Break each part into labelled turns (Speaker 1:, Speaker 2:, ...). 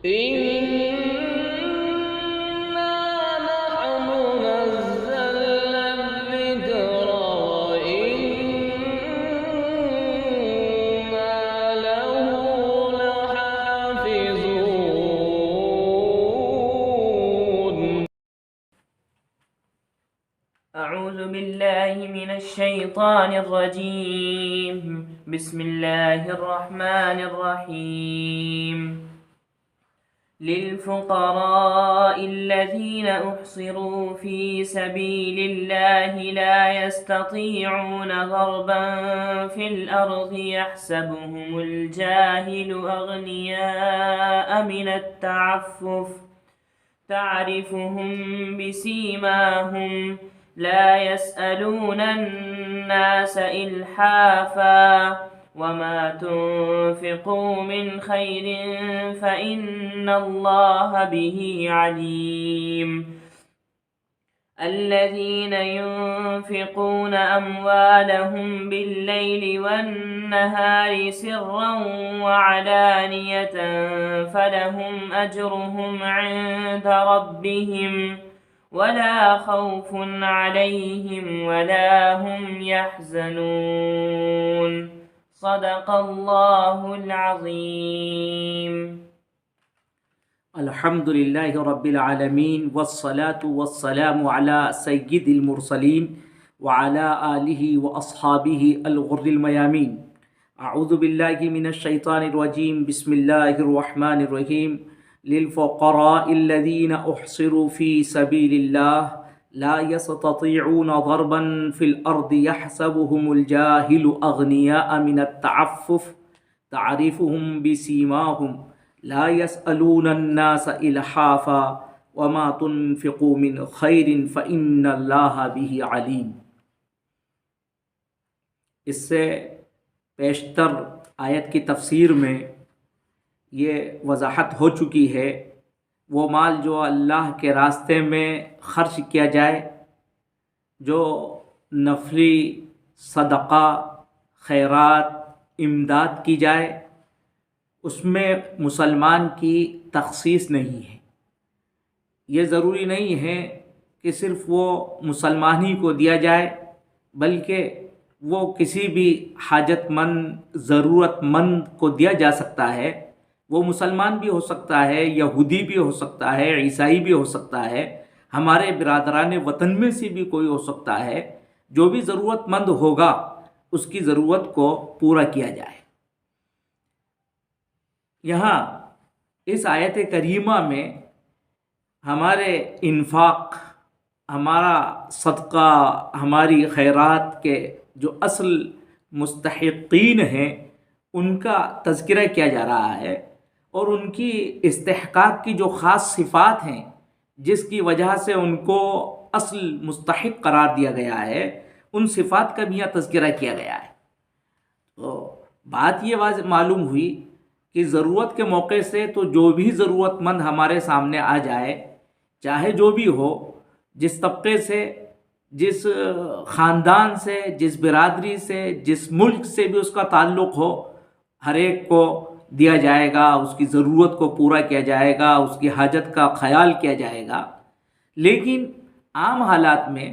Speaker 1: إنا نحن نزلنا الذكر وإنا له لحافظون.
Speaker 2: أعوذ بالله من الشيطان الرجيم. بسم الله الرحمن الرحيم. للفقراء الذين أحصروا في سبيل الله لا يستطيعون ضربا في الأرض يحسبهم الجاهل أغنياء من التعفف تعرفهم بسيماهم لا يسألون الناس إلحافا وما تنفقوا من خير فإن الله به عليم. الذين ينفقون أموالهم بالليل والنهار سرا وعلانية فلهم أجرهم عند ربهم ولا خوف عليهم ولا هم يحزنون. صدق الله العظيم.
Speaker 3: الحمد لله رب العالمين والصلاة والسلام على سيد المرسلين وعلى آله وأصحابه الغر الميامين. أعوذ بالله من الشيطان الرجيم. بسم الله الرحمن الرحيم. للفقراء الذين أحصروا في سبيل الله لا يستطيعون ضربا في الأرض يحسبهم الجاهل أغنياء من التعفف تعرفهم بسيماهم لا يسألون الناس إلحافا وما تنفقوا من خير فإن الله به عليم. اس سے پیشتر آیت کی تفسیر میں یہ وضاحت ہو چکی ہے وہ مال جو اللہ کے راستے میں خرچ کیا جائے، جو نفلی صدقہ خیرات امداد کی جائے، اس میں مسلمان کی تخصیص نہیں ہے. یہ ضروری نہیں ہے کہ صرف وہ مسلمان ہی کو دیا جائے، بلکہ وہ کسی بھی حاجت مند ضرورت مند کو دیا جا سکتا ہے. وہ مسلمان بھی ہو سکتا ہے، یہودی بھی ہو سکتا ہے، عیسائی بھی ہو سکتا ہے، ہمارے برادران وطن میں سے بھی کوئی ہو سکتا ہے. جو بھی ضرورت مند ہوگا اس کی ضرورت کو پورا کیا جائے. یہاں اس آیت کریمہ میں ہمارے انفاق، ہمارا صدقہ، ہماری خیرات کے جو اصل مستحقین ہیں ان کا تذکرہ کیا جا رہا ہے، اور ان کی استحقاق کی جو خاص صفات ہیں جس کی وجہ سے ان کو اصل مستحق قرار دیا گیا ہے، ان صفات کا بھی یہاں تذکرہ کیا گیا ہے. تو بات یہ واضح معلوم ہوئی کہ ضرورت کے موقع سے تو جو بھی ضرورت مند ہمارے سامنے آ جائے، چاہے جو بھی ہو، جس طبقے سے، جس خاندان سے، جس برادری سے، جس ملک سے بھی اس کا تعلق ہو، ہر ایک کو دیا جائے گا، اس کی ضرورت کو پورا کیا جائے گا، اس کی حاجت کا خیال کیا جائے گا. لیکن عام حالات میں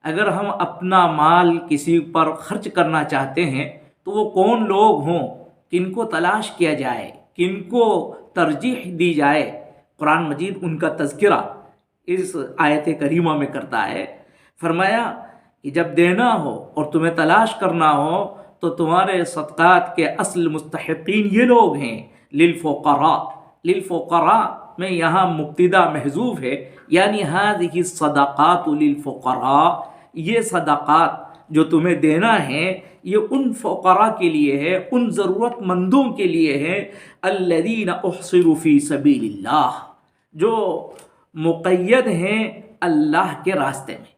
Speaker 3: اگر ہم اپنا مال کسی پر خرچ کرنا چاہتے ہیں تو وہ کون لوگ ہوں، کن کو تلاش کیا جائے، کن کو ترجیح دی جائے. قرآن مجید ان کا تذکرہ اس آیت کریمہ میں کرتا ہے. فرمایا کہ جب دینا ہو اور تمہیں تلاش کرنا ہو تو تمہارے صدقات کے اصل مستحقین یہ لوگ ہیں. للفقراء، للفقراء میں یہاں مبتدا محذوف ہے، یعنی هذه الصدقات للفقراء، یہ صدقات جو تمہیں دینا ہے یہ ان فقراء کے لیے ہے، ان ضرورت مندوں کے لیے ہے. الذین احصروا فی سبیل اللہ، جو مقید ہیں اللہ کے راستے میں.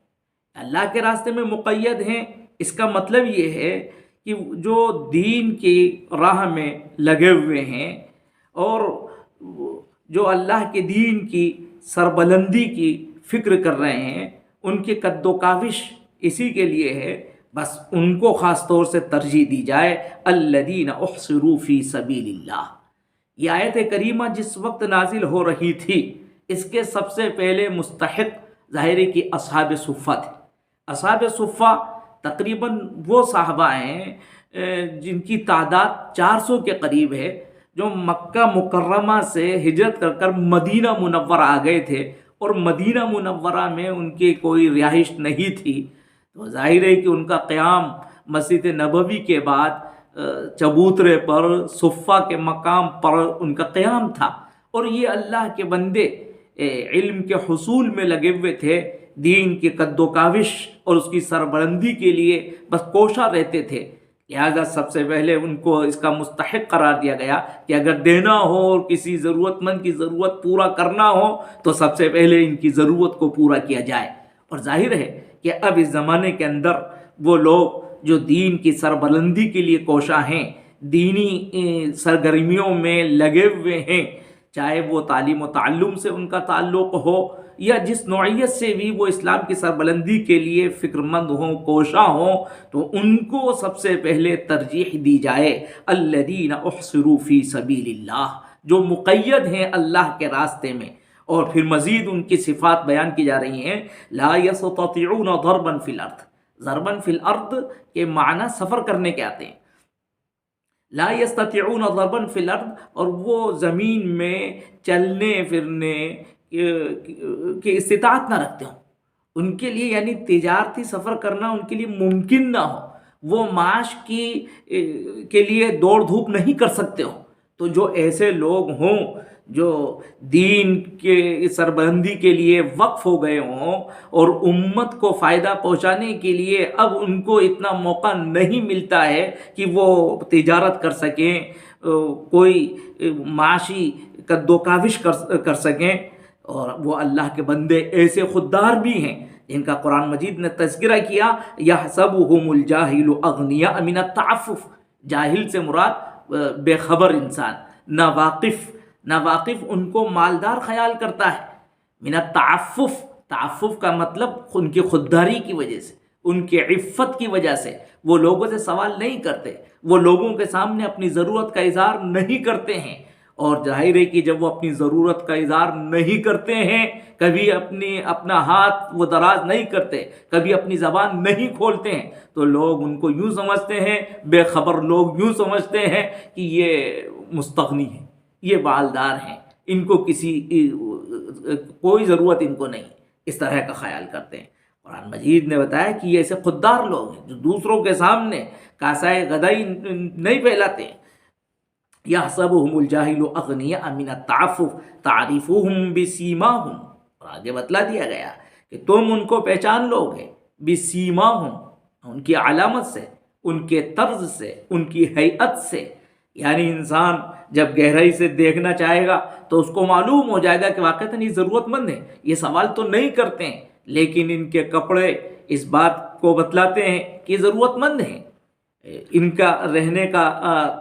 Speaker 3: اللہ کے راستے میں مقید ہیں، اس کا مطلب یہ ہے کہ جو دین کی راہ میں لگے ہوئے ہیں اور جو اللہ کے دین کی سربلندی کی فکر کر رہے ہیں، ان کی قد و کاوش اسی کے لیے ہے، بس ان کو خاص طور سے ترجیح دی جائے. الذین احصروا فی سبیل اللہ، یہ آیت کریمہ جس وقت نازل ہو رہی تھی، اس کے سب سے پہلے مستحق ظاہر ہے کہ اصحاب صفہ تھے۔ اصحاب صفہ تقریباً وہ صحابہ ہیں جن کی تعداد 400 کے قریب ہے، جو مکہ مکرمہ سے ہجرت کر کر مدینہ منورہ آ گئے تھے، اور مدینہ منورہ میں ان کی کوئی رہائش نہیں تھی، تو ظاہر ہے کہ ان کا قیام مسجد نبوی کے بعد چبوترے پر صفہ کے مقام پر ان کا قیام تھا، اور یہ اللہ کے بندے علم کے حصول میں لگے ہوئے تھے، دین کی قد و کاوش اور اس کی سربلندی کے لیے بس کوشاں رہتے تھے۔ لہذا سب سے پہلے ان کو اس کا مستحق قرار دیا گیا کہ اگر دینا ہو اور کسی ضرورت مند کی ضرورت پورا کرنا ہو تو سب سے پہلے ان کی ضرورت کو پورا کیا جائے۔ اور ظاہر ہے کہ اب اس زمانے کے اندر وہ لوگ جو دین کی سربلندی کے لیے کوشاں ہیں، دینی سرگرمیوں میں لگے ہوئے ہیں، چاہے وہ تعلیم و تعلم سے ان کا تعلق ہو یا جس نوعیت سے بھی وہ اسلام کی سربلندی کے لیے فکر مند ہوں، کوشاں ہوں، تو ان کو سب سے پہلے ترجیح دی جائے۔ الذین احصروا فی سبیل اللہ، جو مقید ہیں اللہ کے راستے میں۔ اور پھر مزید ان کی صفات بیان کی جا رہی ہیں، لا یستطیعون ضربا فی الارض۔ ضربا فی الارض کے معنی سفر کرنے کے آتے ہیں۔ لا یستطیعون ضربا فی الارض، اور وہ زمین میں چلنے پھرنے کی استطاعت نہ رکھتے ہوں، ان کے لیے یعنی تجارتی سفر کرنا ان کے لیے ممکن نہ ہو، وہ معاش کے لیے دوڑ دھوپ نہیں کر سکتے ہوں، تو جو ایسے لوگ ہوں جو دین کے سربلندی کے لیے وقف ہو گئے ہوں اور امت کو فائدہ پہنچانے کے لیے اب ان کو اتنا موقع نہیں ملتا ہے کہ وہ تجارت کر سکیں، کوئی معاشی قد و کاوش کر سکیں، اور وہ اللہ کے بندے ایسے خوددار بھی ہیں جن کا قرآن مجید نے تذکرہ کیا، یحسبهم الجاہل اغنیاء من التعفف۔ جاہل سے مراد بے خبر انسان، ناواقف ان کو مالدار خیال کرتا ہے۔ من التعفف، تعفف کا مطلب ان کی خودداری کی وجہ سے، ان کی عفت کی وجہ سے وہ لوگوں سے سوال نہیں کرتے، وہ لوگوں کے سامنے اپنی ضرورت کا اظہار نہیں کرتے ہیں۔ اور ظاہر ہے کہ جب وہ اپنی ضرورت کا اظہار نہیں کرتے ہیں، کبھی اپنا ہاتھ وہ دراز نہیں کرتے، کبھی اپنی زبان نہیں کھولتے ہیں، تو لوگ ان کو یوں سمجھتے ہیں، بے خبر لوگ یوں سمجھتے ہیں کہ یہ مستغنی ہیں، یہ مالدار ہیں، ان کو کوئی ضرورت ان کو نہیں، اس طرح کا خیال کرتے ہیں۔ قرآن مجید نے بتایا کہ یہ ایسے خوددار لوگ ہیں جو دوسروں کے سامنے کاسائے غدائی نہیں پھیلاتے ہیں۔ یحسبهم الجاہل اغنیاء من التعفف تعرفهم بسیماہم، اور آگے بتلا دیا گیا کہ تم ان کو پہچان لو گے بسیماہم، ان کی علامت سے، ان کے طرز سے، ان کی ہیئت سے، یعنی انسان جب گہرائی سے دیکھنا چاہے گا تو اس کو معلوم ہو جائے گا کہ واقعتاً یہ ضرورت مند ہیں، یہ سوال تو نہیں کرتے ہیں، لیکن ان کے کپڑے اس بات کو بتلاتے ہیں کہ ضرورت مند ہیں، ان کا رہنے کا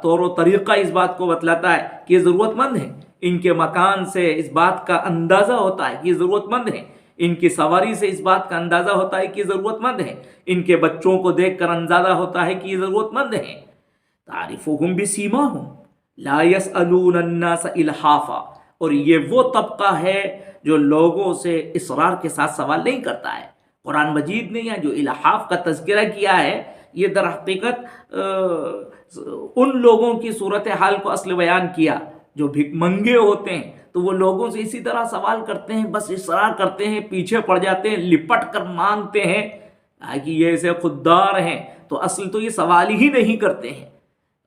Speaker 3: طور و طریقہ اس بات کو بتلاتا ہے کہ یہ ضرورت مند ہیں، ان کے مکان سے اس بات کا اندازہ ہوتا ہے کہ یہ ضرورت مند ہیں، ان کی سواری سے اس بات کا اندازہ ہوتا ہے کہ یہ ضرورت مند ہیں، ان کے بچوں کو دیکھ کر اندازہ ہوتا ہے کہ یہ ضرورت مند ہیں۔ تعرفهم بسیماہم لا یسألون الناس الحافا، اور یہ وہ طبقہ ہے جو لوگوں سے اصرار کے ساتھ سوال نہیں کرتا ہے۔ قرآن مجید نے یہاں جو الحاف کا تذکرہ کیا ہے، یہ در حقیقت ان لوگوں کی صورتحال کو اصل بیان کیا جو بھک منگے ہوتے ہیں، تو وہ لوگوں سے اسی طرح سوال کرتے ہیں، بس اصرار کرتے ہیں، پیچھے پڑ جاتے ہیں، لپٹ کر مانگتے ہیں کہ یہ ایسے خوددار ہیں، تو اصل تو یہ سوال ہی نہیں کرتے ہیں۔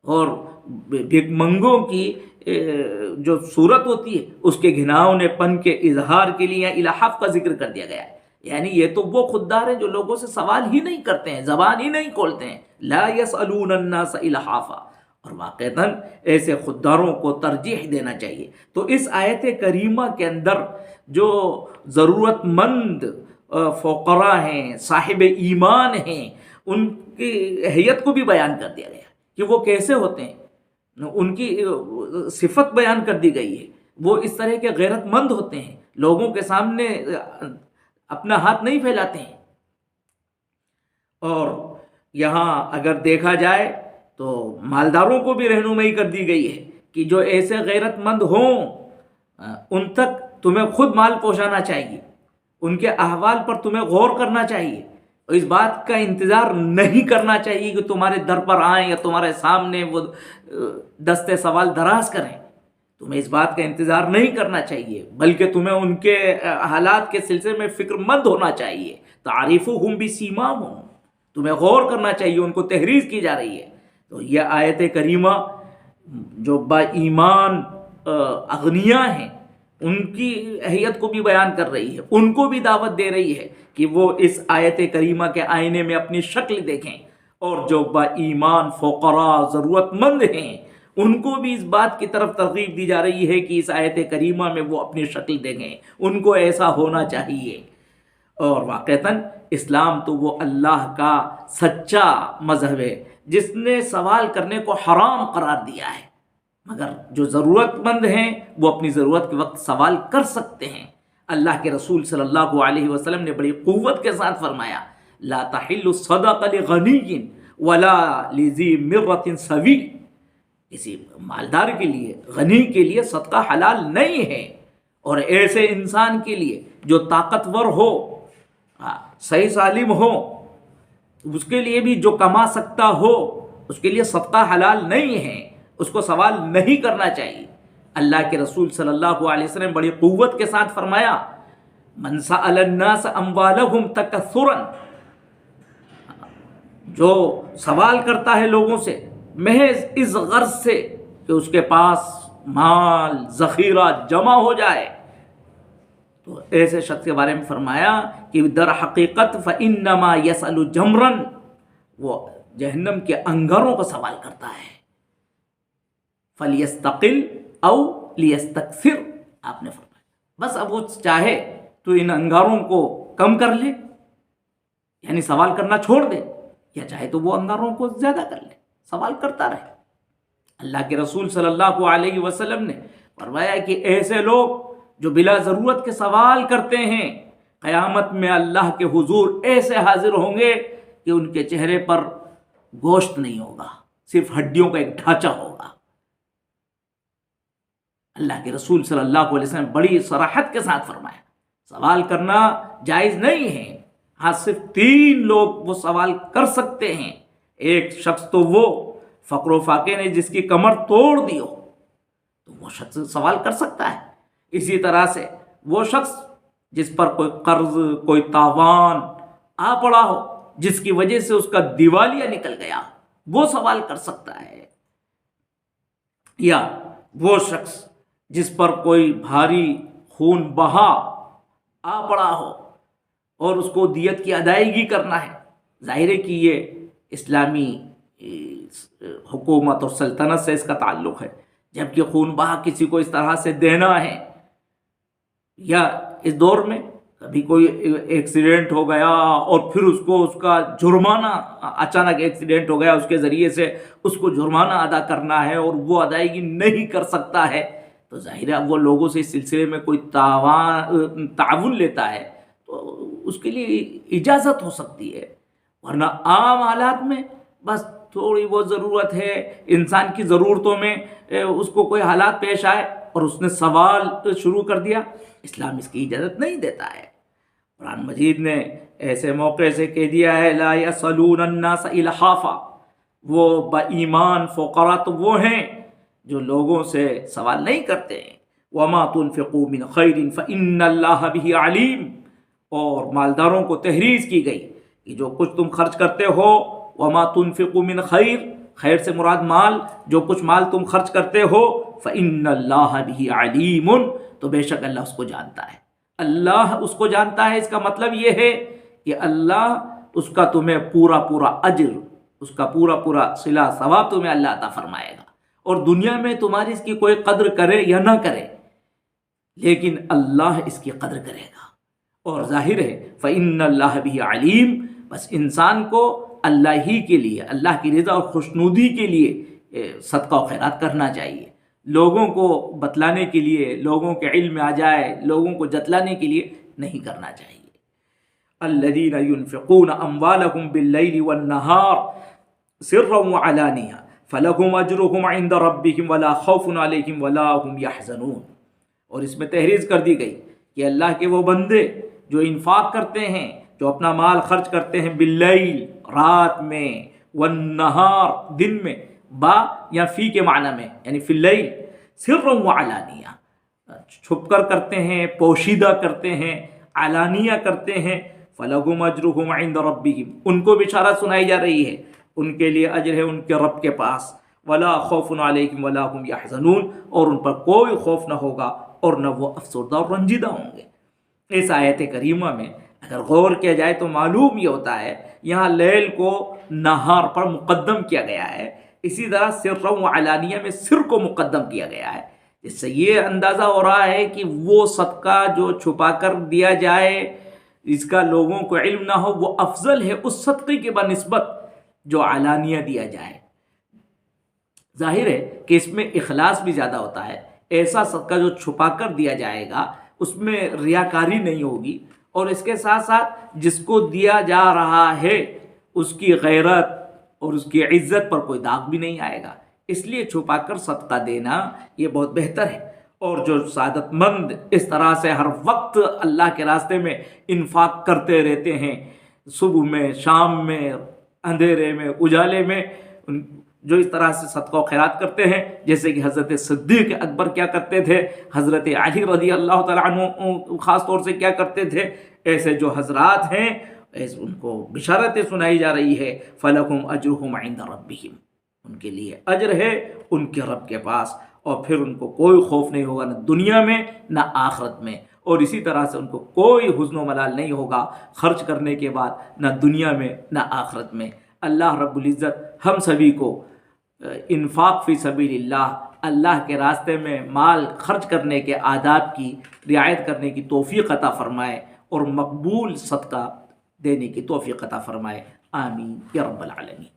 Speaker 3: اور بھک منگوں کی جو صورت ہوتی ہے اس کے گھناؤنے پن کے اظہار کے لیے الحاف کا ذکر کر دیا گیا ہے، یعنی یہ تو وہ خوددار ہیں جو لوگوں سے سوال ہی نہیں کرتے ہیں، زبان ہی نہیں کھولتے ہیں، لا یسألون الناس الحافا، اور واقعتاً ایسے خودداروں کو ترجیح دینا چاہیے۔ تو اس آیت کریمہ کے اندر جو ضرورت مند فقراء ہیں، صاحب ایمان ہیں، ان کی حیت کو بھی بیان کر دیا گیا کہ وہ کیسے ہوتے ہیں، ان کی صفت بیان کر دی گئی ہے، وہ اس طرح کے غیرت مند ہوتے ہیں، لوگوں کے سامنے اپنا ہاتھ نہیں پھیلاتے ہیں۔ اور یہاں اگر دیکھا جائے تو مالداروں کو بھی رہنمائی کر دی گئی ہے کہ جو ایسے غیرت مند ہوں ان تک تمہیں خود مال پہنچانا چاہیے، ان کے احوال پر تمہیں غور کرنا چاہیے، اور اس بات کا انتظار نہیں کرنا چاہیے کہ تمہارے در پر آئیں یا تمہارے سامنے وہ دستے سوال دراز کریں۔ تمہیں اس بات کا انتظار نہیں کرنا چاہیے، بلکہ تمہیں ان کے حالات کے سلسلے میں فکر مند ہونا چاہیے۔ تعریفہم بسیماہم، تمہیں غور کرنا چاہیے، ان کو تحریر کی جا رہی ہے۔ تو یہ آیت کریمہ جو با ایمان اغنیاء ہیں ان کی حیت کو بھی بیان کر رہی ہے، ان کو بھی دعوت دے رہی ہے کہ وہ اس آیت کریمہ کے آئینے میں اپنی شکل دیکھیں، اور جو با ایمان فقراء ضرورت مند ہیں ان کو بھی اس بات کی طرف ترغیب دی جا رہی ہے کہ اس آیت کریمہ میں وہ اپنی شکل دیکھیں، ان کو ایسا ہونا چاہیے۔ اور واقعتاً اسلام تو وہ اللہ کا سچا مذہب ہے جس نے سوال کرنے کو حرام قرار دیا ہے، مگر جو ضرورت مند ہیں وہ اپنی ضرورت کے وقت سوال کر سکتے ہیں۔ اللہ کے رسول صلی اللہ علیہ وسلم نے بڑی قوت کے ساتھ فرمایا، لا تحل الصدقہ لغنی ولا لذی مرۃ سوی، کسی مالدار کے لیے، غنی کے لیے صدقہ حلال نہیں ہے، اور ایسے انسان کے لیے جو طاقتور ہو، صحیح سالم ہو، اس کے لیے بھی جو کما سکتا ہو اس کے لیے صدقہ حلال نہیں ہے، اس کو سوال نہیں کرنا چاہیے۔ اللہ کے رسول صلی اللہ علیہ وسلم بڑی قوت کے ساتھ فرمایا، من سأل الناس اموالہم تکثرا، جو سوال کرتا ہے لوگوں سے محض اس غرض سے کہ اس کے پاس مال ذخیرہ جمع ہو جائے، تو ایسے شخص کے بارے میں فرمایا کہ در حقیقت فإنما يسأل جمرا، وہ جہنم کے انگاروں کا سوال کرتا ہے۔ فلیستقل او لیستکثر، آپ نے فرمایا بس اب وہ چاہے تو ان انگاروں کو کم کر لے، یعنی سوال کرنا چھوڑ دے، یا چاہے تو وہ انگاروں کو زیادہ کر لے، سوال کرتا رہے۔ اللہ کے رسول صلی اللہ علیہ وسلم نے فرمایا کہ ایسے لوگ جو بلا ضرورت کے سوال کرتے ہیں قیامت میں اللہ کے حضور ایسے حاضر ہوں گے کہ ان کے چہرے پر گوشت نہیں ہوگا، صرف ہڈیوں کا ایک ڈھانچہ ہوگا۔ اللہ کے رسول صلی اللہ علیہ وسلم بڑی صراحت کے ساتھ فرمایا سوال کرنا جائز نہیں ہے، ہاں صرف 3 لوگ وہ سوال کر سکتے ہیں۔ ایک شخص تو وہ فقر و فاقے نے جس کی کمر توڑ دی ہو تو وہ شخص سوال کر سکتا ہے، اسی طرح سے وہ شخص جس پر کوئی قرض، کوئی تاوان آ پڑا ہو جس کی وجہ سے اس کا دیوالیہ نکل گیا، وہ سوال کر سکتا ہے، یا وہ شخص جس پر کوئی بھاری خون بہا آ پڑا ہو اور اس کو دیت کی ادائیگی کرنا ہے۔ ظاہر ہے کہ یہ اسلامی حکومت اور سلطنت سے اس کا تعلق ہے، جبکہ خون بہا کسی کو اس طرح سے دینا ہے، یا اس دور میں کبھی کوئی ایکسیڈنٹ ہو گیا اور پھر اس کو اس کا جرمانہ، اچانک ایکسیڈنٹ ہو گیا اس کے ذریعے سے اس کو جرمانہ ادا کرنا ہے اور وہ ادائیگی نہیں کر سکتا ہے، تو ظاہر ہے وہ لوگوں سے اس سلسلے میں کوئی تعاون لیتا ہے تو اس کے لیے اجازت ہو سکتی ہے، ورنہ عام حالات میں بس تھوڑی وہ ضرورت ہے انسان کی ضرورتوں میں اس کو کوئی حالات پیش آئے اور اس نے سوال شروع کر دیا، اسلام اس کی اجازت نہیں دیتا ہے۔ قرآن مجید نے ایسے موقع سے کہہ دیا ہے لا یسألون الناس الحافا، وہ با ایمان فقراء تو وہ ہیں جو لوگوں سے سوال نہیں کرتے ہیں۔ وما تنفقوا من خیر فإن اللہ بہ علیم، اور مالداروں کو تحریض کی گئی کہ جو کچھ تم خرچ کرتے ہو، وما تنفقوا من خیر، خیر سے مراد مال، جو کچھ مال تم خرچ کرتے ہو، فإن اللہ بہ علیم، تو بے شک اللہ اس کو جانتا ہے۔ اللہ اس کو جانتا ہے، اس کا مطلب یہ ہے کہ اللہ اس کا تمہیں پورا اجر، اس کا پورا صلہ ثواب تمہیں اللہ عطا فرمائے گا، اور دنیا میں تمہاری اس کی کوئی قدر کرے یا نہ کرے لیکن اللہ اس کی قدر کرے گا۔ اور ظاہر ہے فإن اللہ بہ علیم، بس انسان کو اللہ ہی کے لیے، اللہ کی رضا اور خوشنودی کے لیے صدقہ و خیرات کرنا چاہیے، لوگوں کو بتلانے کے لیے، لوگوں کے علم میں آ جائے، لوگوں کو جتلانے کے لیے نہیں کرنا چاہیے۔ الذین ينفقون اموالهم باللیل والنہار سرا وعلانیہ فَلَهُمْ أَجْرُهُمْ عِنْدَ رَبِّهِمْ وَلَا خَوْفٌ عَلَيْهِمْ وَلَا هُمْ يَحْزَنُونَ. اور اس میں تحریر کر دی گئی کہ اللہ کے وہ بندے جو انفاق کرتے ہیں، جو اپنا مال خرچ کرتے ہیں، باللیل رات میں، والنہار دن میں، با یا فی کے معنی میں یعنی فی اللیل، سرًا وعلانیہ، چھپ کر کرتے ہیں، پوشیدہ کرتے ہیں، علانیہ کرتے ہیں. فَلَهُمْ أَجْرُهُمْ عِنْدَ رَبِّهِمْ، ان کو بشارت سنائی جا رہی ہے، ان کے لیے اجر ہے ان کے رب کے پاس. وَلَا خَوْفٌ عَلَيْهِمْ وَلَا هُمْ يَحْزَنُونَ، اور ان پر کوئی خوف نہ ہوگا اور نہ وہ افسردہ اور رنجیدہ ہوں گے. اس آیت کریمہ میں اگر غور کیا جائے تو معلوم یہ ہوتا ہے یہاں لیل کو نہار پر مقدم کیا گیا ہے، اسی طرح سر و علانیہ میں سر کو مقدم کیا گیا ہے. اس سے یہ اندازہ ہو رہا ہے کہ وہ صدقہ جو چھپا کر دیا جائے، اس کا لوگوں کو علم نہ ہو، وہ افضل ہے اس صدقے کے بنسبت جو علانیہ دیا جائے. ظاہر ہے کہ اس میں اخلاص بھی زیادہ ہوتا ہے. ایسا صدقہ جو چھپا کر دیا جائے گا اس میں ریاکاری نہیں ہوگی، اور اس کے ساتھ ساتھ جس کو دیا جا رہا ہے اس کی غیرت اور اس کی عزت پر کوئی داغ بھی نہیں آئے گا. اس لیے چھپا کر صدقہ دینا یہ بہت بہتر ہے. اور جو سعادت مند اس طرح سے ہر وقت اللہ کے راستے میں انفاق کرتے رہتے ہیں، صبح میں، شام میں، اندھیرے میں، اجالے میں، جو اس طرح سے صدقہ و خیرات کرتے ہیں، جیسے کہ حضرت صدیق اکبر کیا کرتے تھے، حضرت علی رضی اللہ تعالیٰ عنہ خاص طور سے کیا کرتے تھے، ایسے جو حضرات ہیں ان کو بشارتیں سنائی جا رہی ہے. فَلَهُمْ أَجْرُهُمْ عِنْدَ رَبِّهِمْ، ان کے لیے اجر ہے ان کے رب کے پاس، اور پھر ان کو کوئی خوف نہیں ہوگا نہ دنیا میں نہ آخرت میں، اور اسی طرح سے ان کو کوئی حزن و ملال نہیں ہوگا خرچ کرنے کے بعد، نہ دنیا میں نہ آخرت میں. اللہ رب العزت ہم سبھی کو انفاق فی سبیل اللہ کے راستے میں مال خرچ کرنے کے آداب کی رعایت کرنے کی توفیق عطا فرمائے، اور مقبول صدقہ دینے کی توفیق عطا فرمائے. آمین یا رب العالمین.